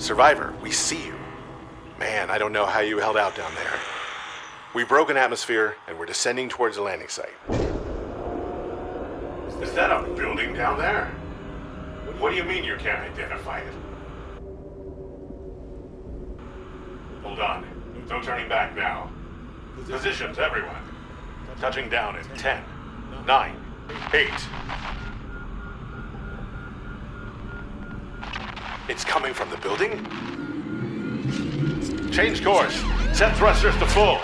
Survivor, we see you. Man, I don't know how you held out down there. We broke an atmosphere, and we're descending towards the landing site. Is that a building down there? What do you mean you can't identify it? Hold on. No turning back now. Positions, everyone. Touching down in 10, 9, 8. It's coming from the building? Change course. Set thrusters to full.